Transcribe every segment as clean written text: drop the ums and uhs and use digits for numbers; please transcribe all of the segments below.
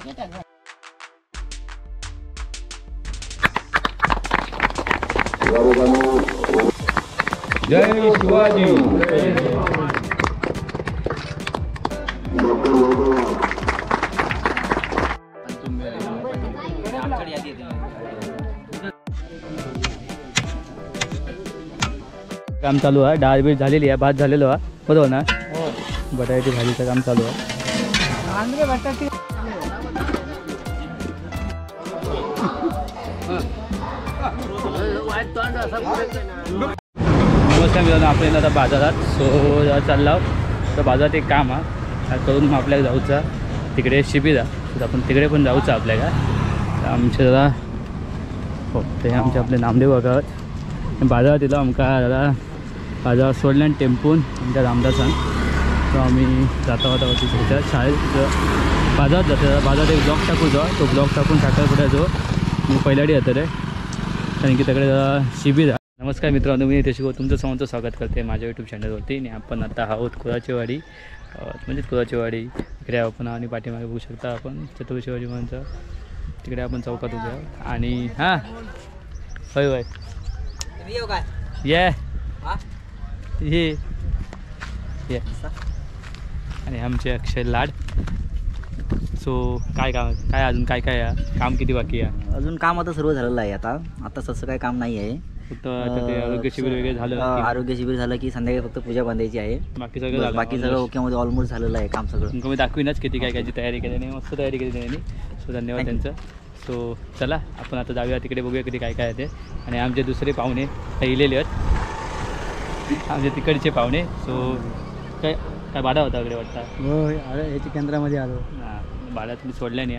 जय शिवाजी। काम चालू आहे, डाळ बीट झालेली आहे, भात झालेलो आहे, बरोबर ना? बटाट्याची भाजीचं काम चालू आहे। नमस्कार मित्रांनो, आपण आता बाजारात चाललो तर बाजारात एक काम आहे करून आपल्याला जाऊचा तिकडे शिबिर आहे, तर आपण तिकडे पण जाऊचं आपल्याला। आमचे दादा हो ते आमचे आपले नामदेव बघावत बाजारात येलो आमका दादा बाजार सोडल्यान टेम्पून आमच्या रामदासान, तर आम्ही जाता तिकडच्या शाळेत बाजारात जातो। बाजारात एक ब्लॉक टाकू जाऊ, तो ब्लॉक टाकून साखरपुड्यात जाऊ मी पहिल्याडी येतं रे, कारण की तिकडे शिबिर आहे। नमस्कार मित्रांनो, मी नितेश तुमचं सर्वांचं स्वागत करते माझ्या यूट्यूब चॅनलवरती। आणि आपण आता आहोत कुराचेवाडी, म्हणजे कुराचेवाडी इकडे आपण आणि पाठीमागे बघू शकता आपण छत्रपती शिवाजी महाराजांचं तिकडे आपण चौकात उभे आहोत। आणि हां होय होय ये आणि आमचे अक्षय लाड। सो काय काम काय अजून काय काय काम किती बाकी आहे? अजून काम आता सुरू झालेलं आहे। आता तसं काही काम नाही आहे, फक्त आता ते आरोग्य शिबिर वगैरे झालं, आरोग्य शिबिर झालं की संध्याकाळी फक्त पूजा बांधायची आहे, बाकी सगळं बाकी सगळं ओकेमध्ये ऑलमोस्ट झालेलं आहे काम सगळं। तुमचं मी दाखवीनच किती काय कायची तयारी केली नाही, मस्त तयारी केली त्यांनी, सो धन्यवाद त्यांचं। सो चला आपण आता जाऊया तिकडे, बघूया किती काय काय आहे ते। आणि आमचे दुसरे पाहुणे पहिलेले आहेत, आमचे तिकडचे पाहुणे। सो काय काय भाडा होता वगैरे वाटतं? हो याच्या केंद्रामध्ये आलो। हां भाडा तुम्ही सोडल्या नाही,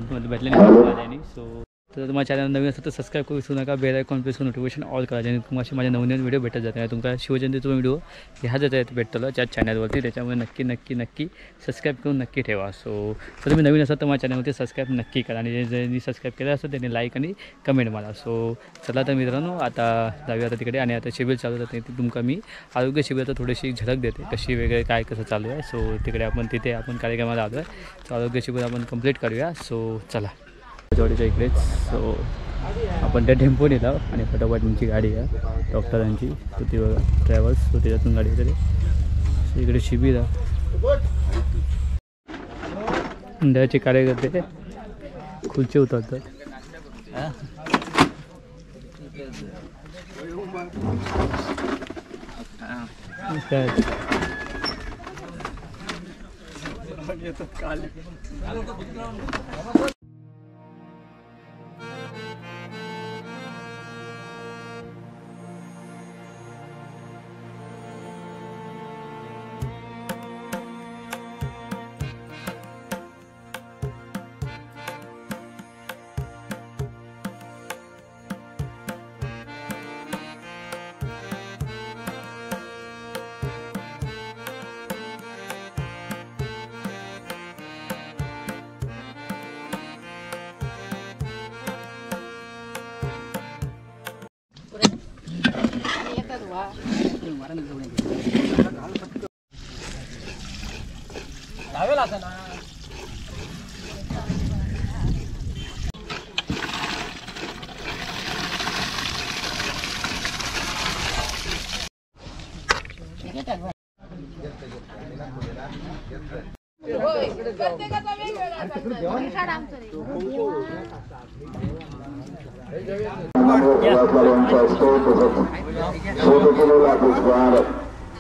तुम्हाला भेटले नाही। सो तर तुम्हाला चॅनल नवीन असेल तर सबस्क्राईब करू विसरू नका, बेल आयकॉन प्रेस करून नोटिफिकेशन ऑल करा, ज्याने तुम्हाला माझ्या नवीन व्हिडिओ भेटत जाते। तुमचा शिवजयंतीचा व्हिडिओ ह्या जात भेटतो त्या चॅनलवरती, त्याच्यामुळे नक्की नक्की नक्की सबस्क्राईब करून नक्की ठेवा। सो तर तुम्ही नवीन असाल तर माझ्या चॅनलवरती सबस्क्राईब नक्की करा, आणि ज्यांनी सबस्क्राईब केलं असेल त्यांनी लाईक आणि कमेंट मारा। सो चला तर मित्रांनो आता जाऊया आता तिकडे। आणि आता शिबिर चालू होतं ते तुमका मी आरोग्य शिबिराचं थोडीशी झलक देते कशी वगैरे काय कसं चालू आहे। सो तिकडे आपण तिथे आपण कार्यक्रमाला आलो आहे, सो आरोग्य शिबिर आपण कंप्लीट करूया। सो चला जोडीच्या इकडेच। सो आपण त्या टेम्पोने येतो आणि फटाफट तुमची गाडी आहे डॉक्टरांची, तर ती बघा ट्रॅव्हल्स, सो त्याच्यातून गाडी येते। सो इकडे शिबिर आहे, त्याचे कार्यकर्ते खुर्ची उतरतात।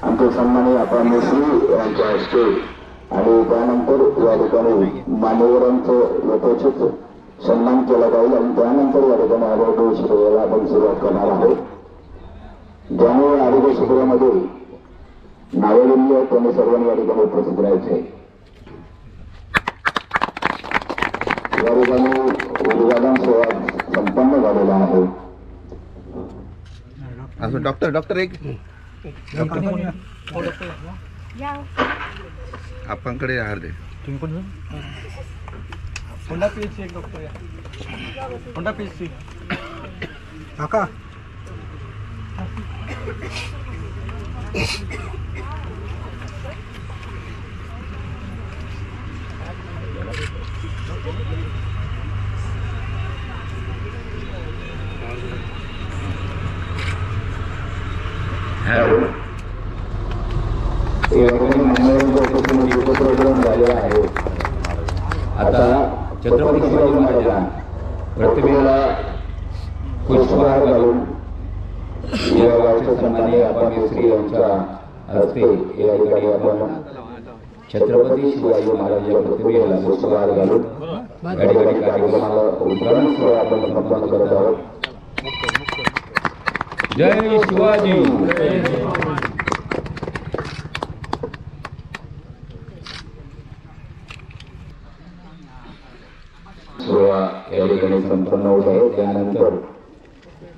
आमचे सन्माननीय आपण श्री यांच्या हस्ते आणि त्यानंतर या ठिकाणी मान्यवरांचं यथोचित सन्मान केला जाईल आणि त्यानंतर या ठिकाणी आरोग्य शिबिराला आपण सुरुवात करणार आहोत। ज्यामुळे आरोग्य शिबिरामध्ये नावे दिली आहेत त्यांनी सर्वांनी या ठिकाणी उपस्थित राहायचे। या ठिकाणी उद्घाटन सोहळा संपन्न झालेला आहे। डॉक्टर एक आपणकडे आहार दे तुम्ही कोण होंडा पीएचसी एक डॉक्टर या होंडा पीएचसी काका ठिकाणी मान्यवरांच्या उपस्थितीत उपक्रम झालेला आहे. आता छत्रपती शिवाजी महाराजांना प्रतिमेला पुष्पहार घालून या गावच्या सन्माननीय आपण श्री यांच्या हस्ते या ठिकाणी आपण छत्रपती शिवाजी महाराजांच्या प्रतिमेला पुष्पहार घालून या ठिकाणी कार्यक्रमाला उद्घाटन सोहळा आपण संपन्न करत आहोत. जय शिवाजी. सोहळा या ठिकाणी संपन्न होत आहे. त्यानंतर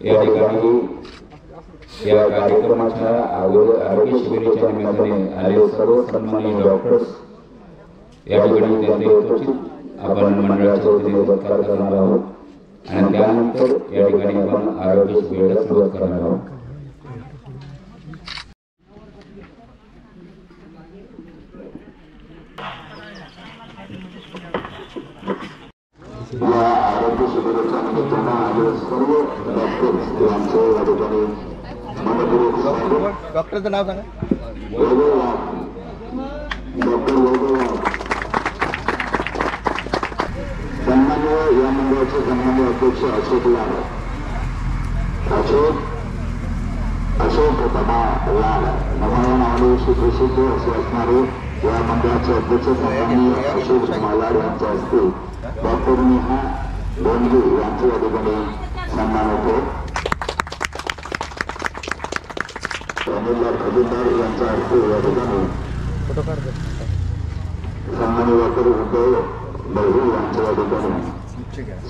या ठिकाणी या कार्यक्रमाच्या आरोग्य शिबिराच्या निमित्ताने आलेले सर्व सन्माननीय डॉक्टर्स या ठिकाणी त्यांचे यथोचित आपण मंडळाच्या वतीने सत्कार करणार आहोत आणि त्यानंतर या ठिकाणी आपण आरोग्य शिबिराला सुरुवात करणार आहोत. या आरोग्य शिबिराच्या निमित्तानं आलेले सर्व डॉक्टर्स यांचे या ठिकाणी मनपूर्वक स्वागत. डॉक्टरचं नाव सांगा. डॉक्टर वैभव सन्माननीय या मंडळाचे सन्माननीय अध्यक्ष अशोक लाड अशोक बाबा लाड नमाया नावाने सुप्रसिद्ध असे असणारे या मंडळाचे अध्यक्ष सन्माननीय अशोक लाड यांच्या हस्ते डॉक्टर नेहा बोंडगे यांचे या ठिकाणी सन्मान होतो. अनिल खजिनदार यांच्या हस्ते या ठिकाणी सन्माननीय डॉक्टर उद्धव बळू यांच्या या ठिकाणी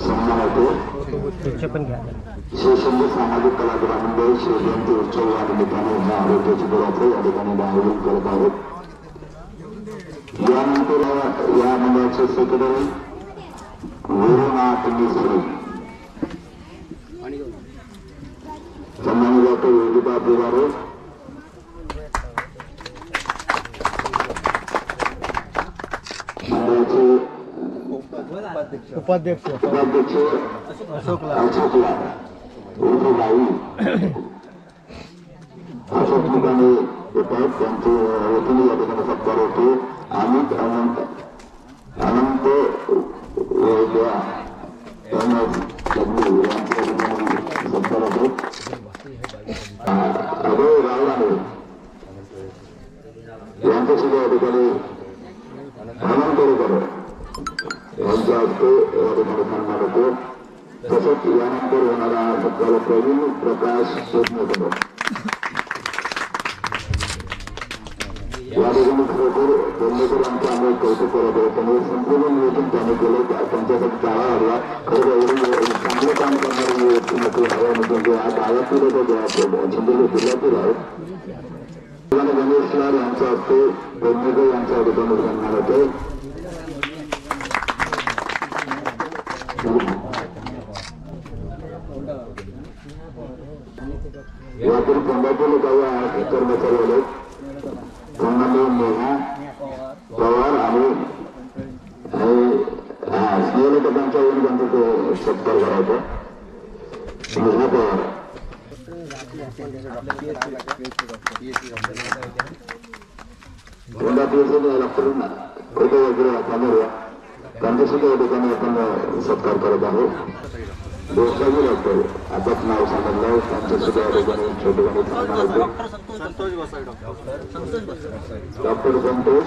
सन्मान होतो. शिवशंकर सामाजिक कलाकार मंडळ शिवजयंती उत्सव या निमित्ताने या आरोग्य शिबिराचे या ठिकाणी आयोजन करत आहोत. यानंतर या मंडळाचे सेक्रेटरी वीरनाथ मिस्त्री सन्माननीय डॉक्टर योगिता बिरारे मंडळाचे उपाध्यक्ष अशोक लाड उर्दूबाई अशोक ठिकाणी येतात. त्यांचे वतीने या ठिकाणी सत्कार होतो. अमित अनंत वैद्या यांच्या ठिकाणी सत्कार होतो. अभय रावराणे यांच्या सुद्धा या ठिकाणी अनंतकर यांच्या हस्ते या ठिकाणी सन्मान होतो. तसंच यानंतर होणारा सत्कार प्रवीण प्रकाश शेटणेकर या ठिकाणी खरोखर बोलणेकर यांचं आम्ही कौतुक करत आहोत. त्यांनी संपूर्ण नियोजन त्यांनी केलं. त्यांच्यासाठी टाळा हरला. खरं एवढं चांगलं काम करणारी व्यक्तिमत्व आहे म्हणजे हा गावातील चिंचोली जिल्ह्यातील आहे. गणेश लाड यांच्या हस्ते बोलणेकर यांच्या ठिकाणी सन्मान होते. यातील पंढरपूर काही कर्मचारी आले. सन्माननीय नेहा पवार आणि स्नेहलेखकांच्या वरून त्यांचा तो सत्कार करायचा. नेहा पवार कोंडा पीएचडी डॉक्टर वगैरे त्यांच्या सुद्धा या ठिकाणी आपण सत्कार करत आहोत. गोसावी डॉक्टर आताच नाव सांगितलं त्यांच्या सुद्धा या ठिकाणी छोटेपणी सन्मान होते. डॉक्टर संतोष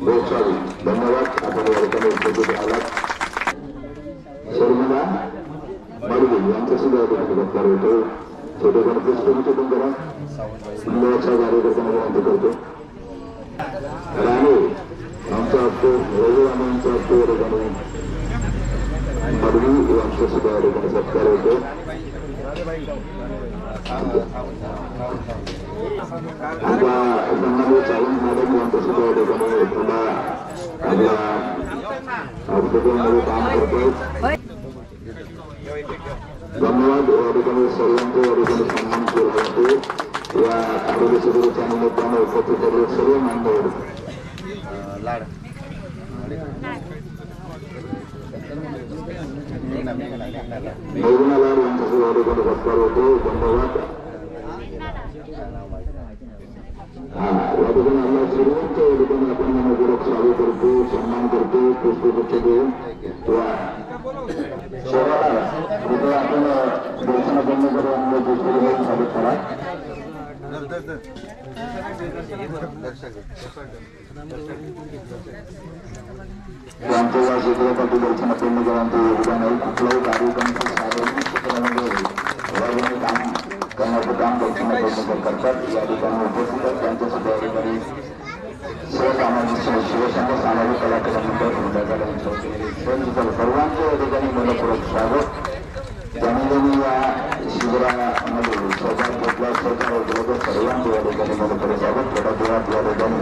गोसावी धन्यवाद. आपण या ठिकाणी उपस्थित आलात. शर्मिला मडवी यांच्या सुद्धा या ठिकाणी सत्कार होतो. छोटेपणी पुष्पविचेतन करा मंडळाच्या कार्यकर्त्यांना विनंती करतो. राणे यांच्या हस्ते रवी राणे यांच्या हस्ते या ठिकाणी मडवी यांच्या सुद्धा या ठिकाणी सत्कार होतो. आता सन्माननीय सावंत मॅडम यांच्या सुद्धा या ठिकाणी थोडा आपल्या हॉस्पिटलमध्ये काम करतोय. धन्यवाद. या ठिकाणी सर्वांचे या ठिकाणी सन्मान केला जातो. या आरोग्य शिबिराच्या निमित्तानं उपस्थित झालेले सर्व मान्यवर मेघना लाड यांच्या सुद्धा या ठिकाणी सत्कार होतो. धन्यवाद. या ठिकाणी सर्वांच्या या ठिकाणी आपण मनपूर्वक स्वागत करतो, सन्मान करतो, पुष्पगुच्छ देऊन शहराला आपण दर्शनाबंद करून पुष्पगुच्छ स्वागत करा. आमच्या या चित्रपटी दर्शनाबंद करांचं योगदान आहे. कुठलाही कार्यक्रमाचं सार्वजनिक क्षेत्रामध्ये काम करण्याचं काम दर्शनाबंद करतात. या ठिकाणी उपस्थित आहेत त्यांच्या सुद्धा या ठिकाणी शिवसेना सामाजिक कलाकार मंडळ सर्वांचं या ठिकाणी मनपूर्वक स्वागत. ज्यांनी या शिबिरामध्ये सहभाग घेतला सहकार सर्वांचं या ठिकाणी मनपूर्वक स्वागत. थोड्या वेळात या ठिकाणी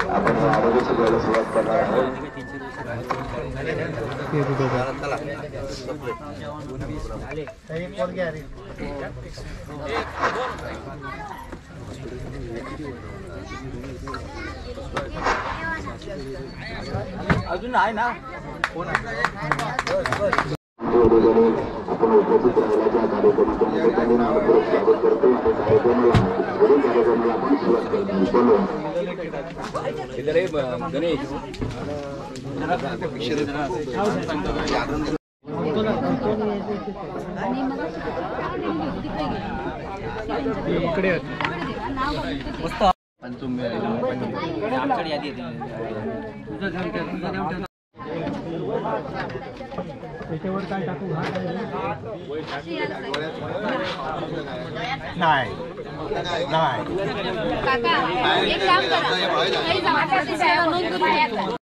आपण आरोग्य शिबिराला सुरुवात करणार आहोत. अजून आहे ना आपण उपस्थित राहिल्याच्या कार्यक्रमाच्या निमित्ताने मनपूर्वक स्वागत करतो आणि कार्यक्रमाला आपण सुरुवात करतो. त्याच्यावर काय टाकू नाही काका एक काम करा नोंद करून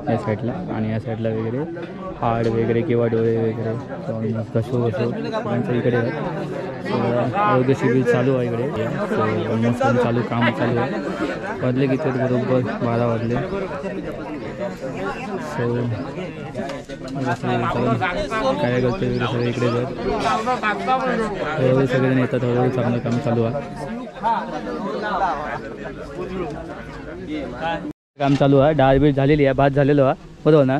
या साईडला आणि या साईडला वगैरे हाड वगैरे किंवा डोळे वगैरे कसो त्यांचं इकडे आरोग्य शिबिर चालू आहे इकडे. सो ऑलमोस्ट चालू काम चालू आहे. वाजले किती बरोबर 12 वाजले. सो कार्यकर्ते वगैरे सगळे इकडे जात हळूहळू सगळेजण येतात. हळूहळू चांगलं काम चालू आहे. काम चालू आहे. डाळ बीट झालेली आहे. भात झालेलो आहे बरोबर ना.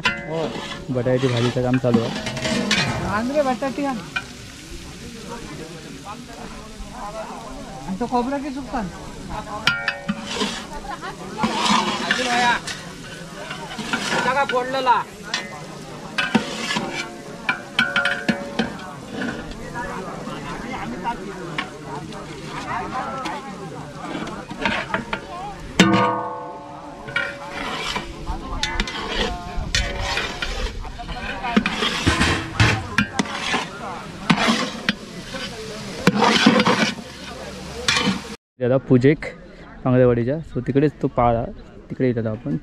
बटाट्याची भाजीचं काम चालू आहे. बटाटी खोबरं की सुकता फोडलेला दादा पूजेक पांगरेवाडीच्या. सो तिकडेच तो पाळा तिकडे येतात आपण.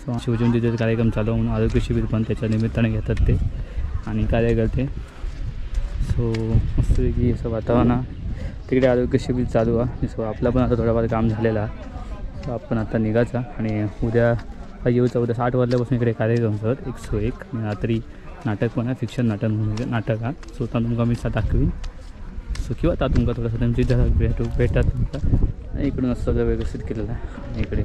सो शिवजयंतीचा कार्यक्रम चालू म्हणून आरोग्य शिबिर पण त्याच्या निमित्ताने घेतात ते आणि कार्यकर्ते. सो मस्तपैकी असं वातावरण तिकडे आरोग्य शिबिर चालू आहे. सो आपलं पण आता थोडाफार काम झालेलं आहे. सो आपण आता निघायचा आणि उद्या येऊचा. उद्या 8 वाजल्यापासून इकडे कार्यक्रम करत 101 आणि रात्री नाटक पण आहे. फिक्शन नाटक हा. सो आता तुमका मी दाखवीन. सो किंवा आता तुमका थोडासा त्यांची भेटा तुमका. आणि इकडून असं सगळं व्यवस्थित केलेलं आहे. इकडे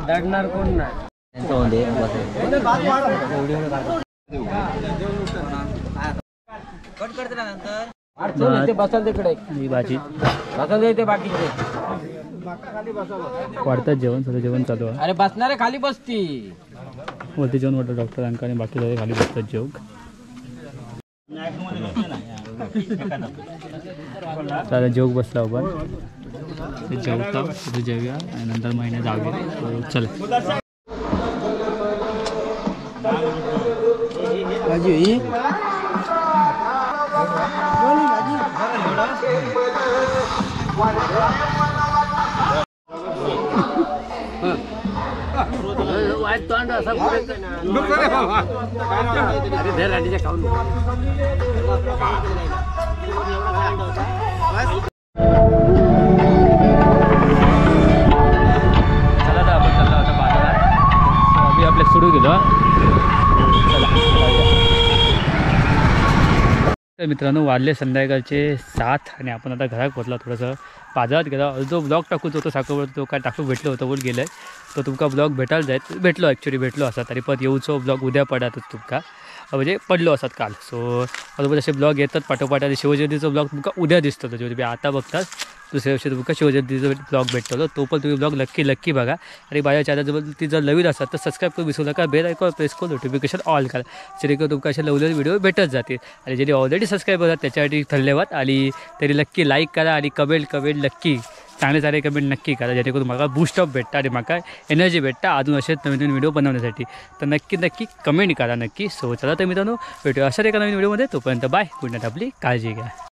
दडणार कोण नाही. बसाल तिकडे ही भाजी बसाल येते बाकीचे वाढतात. जेवण सगळं जेवण चालू आहे. अरे बसणारे खाली बसती वरती जेवण वाटतं डॉक्टरांका आणि बाकी सगळे खाली बसतात जेवण. त्याला जेवक बसला आपण ते जेवता तिथे जेवूया आणि नंतर महिन्यात जाऊया. चल भाजी वाईट तोंड असा खाऊन चला आता आपण चाललो आता बाजारात. So, आम्ही आपल्या सुरू गेलो. चला तर मित्रांनो वाजले संध्याकाळचे 7 आणि आपण आता घरात पोहोचला. थोडंसं बाजारात गेला. जो ब्लॉग टाकूच होतो साखरवर तो काय टाकून भेटलो होतो बोल गेलं तो तुमका ब्लॉग भेटायला जायत भेटलो ॲक्च्युली भेटलो असा तरी पण येऊचो ब्लॉग उद्या पडतच तुमका म्हणजे पडलो असतात काल. सो बरोबर असे ब्लॉग येतात पाठोपाठ आणि शिवजयंतीचा ब्लॉग तुमका उद्या दिसतो त्याच्यावर तुम्ही आता बघताच दुसऱ्या वर्षी तुमका शिवजयंतीचा ब्लॉग भेटतो तो पण तुम्ही ब्लॉग नक्की बघा. आणि माझ्या चॅनलजवळ ती जर नवीन असतात तर सबस्क्राईब करून विसरू नका. बेल आयकॉन प्रेस करून नोटिफिकेशन ऑल करा जेणेकरून तुमका अशा नवलेले व्हिडिओ भेटत जातील. आणि ज्यांनी ऑलरेडी सबस्क्राईब होतात त्याच्यासाठी धन्यवाद. आणि तरी नक्की लाईक करा आणि कमेंट नक्की चांगले कमेंट नक्की करा जेणेकरून मला बूस्टअप भेटता आणि मला एनर्जी भेटता अजून असेच नवीन व्हिडिओ बनवण्यासाठी. तर नक्की कमेंट करा नक्की. सो चला तर मित्रांनो भेटूया अशाच एका नवीन व्हिडिओमध्ये. तोपर्यंत बाय. Good night. आपली काळजी घ्या.